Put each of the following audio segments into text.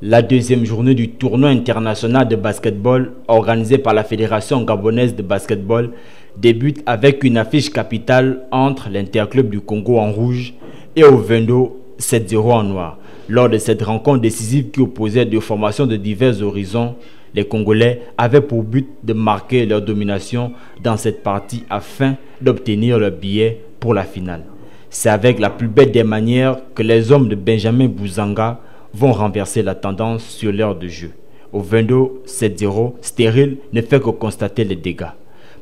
La deuxième journée du tournoi international de basketball organisé par la Fédération gabonaise de basketball débute avec une affiche capitale entre l'Interclub du Congo en rouge et Ovendo 7-0 en noir. Lors de cette rencontre décisive qui opposait deux formations de divers horizons, les Congolais avaient pour but de marquer leur domination dans cette partie afin d'obtenir leur billet pour la finale. C'est avec la plus belle des manières que les hommes de Benjamin Bouzanga vont renverser la tendance sur l'heure de jeu. Ovendo 7-0, Stérile ne fait que constater les dégâts.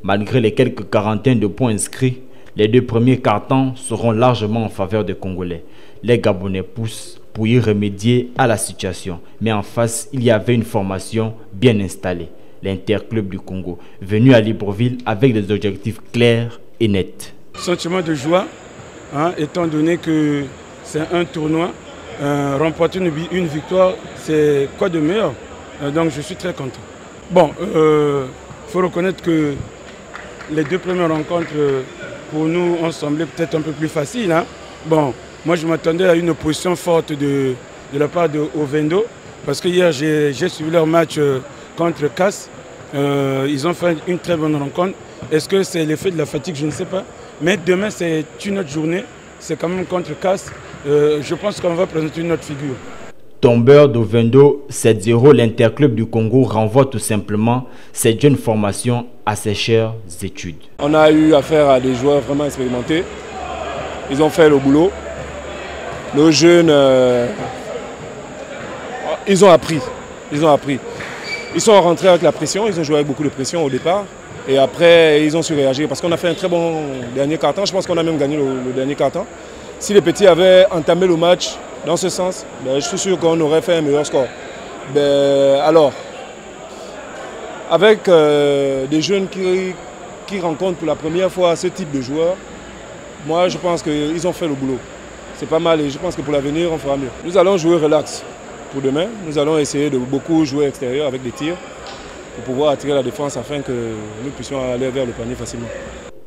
Malgré les quelques quarantaines de points inscrits, les deux premiers cartons seront largement en faveur des Congolais. Les Gabonais poussent pour y remédier à la situation. Mais en face, il y avait une formation bien installée, l'Interclub du Congo, venu à Libreville avec des objectifs clairs et nets. Sentiment de joie, étant donné que c'est un tournoi. Remporter une victoire, c'est quoi de meilleur? Donc je suis très content. Bon, faut reconnaître que les deux premières rencontres pour nous ont semblé peut-être un peu plus faciles. Bon, moi je m'attendais à une opposition forte de la part de Ovendo, parce que hier j'ai suivi leur match contre CAS. Ils ont fait une très bonne rencontre. Est-ce que c'est l'effet de la fatigue? Je ne sais pas. Mais demain c'est une autre journée. C'est quand même contre CAS. Je pense qu'on va présenter une autre figure. Tombeur d'Ovendo 7-0, l'Interclub du Congo renvoie tout simplement cette jeune formation à ses chères études. On a eu affaire à des joueurs vraiment expérimentés. Ils ont fait le boulot. Nos jeunes, ils ont appris. Ils sont rentrés avec la pression, ils ont joué avec beaucoup de pression au départ. Et après, ils ont su réagir parce qu'on a fait un très bon dernier quart-temps. Je pense qu'on a même gagné le dernier quart-temps. Si les petits avaient entamé le match dans ce sens, je suis sûr qu'on aurait fait un meilleur score. Alors, avec des jeunes qui rencontrent pour la première fois ce type de joueurs, moi je pense qu'ils ont fait le boulot. C'est pas mal et je pense que pour l'avenir, on fera mieux. Nous allons jouer relax pour demain. Nous allons essayer de beaucoup jouer extérieur avec des tirs pour pouvoir attirer la défense afin que nous puissions aller vers le panier facilement.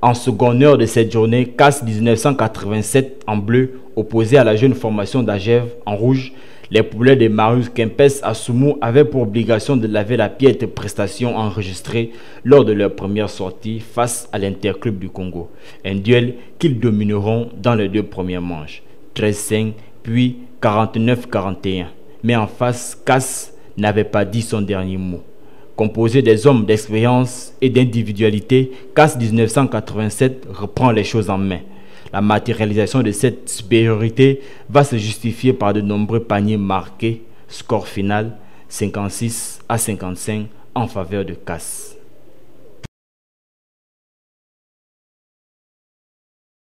En seconde heure de cette journée, CAS 1987 en bleu, opposé à la jeune formation d'Agev en rouge, les poulets de Marius Kempes à Soumou avaient pour obligation de laver la piètre prestation enregistrée lors de leur première sortie face à l'Interclub du Congo. Un duel qu'ils domineront dans les deux premières manches, 13-5 puis 49-41. Mais en face, CAS n'avait pas dit son dernier mot. Composé des hommes d'expérience et d'individualité, CAS 1987 reprend les choses en main. La matérialisation de cette supériorité va se justifier par de nombreux paniers marqués. Score final 56-55 en faveur de CAS.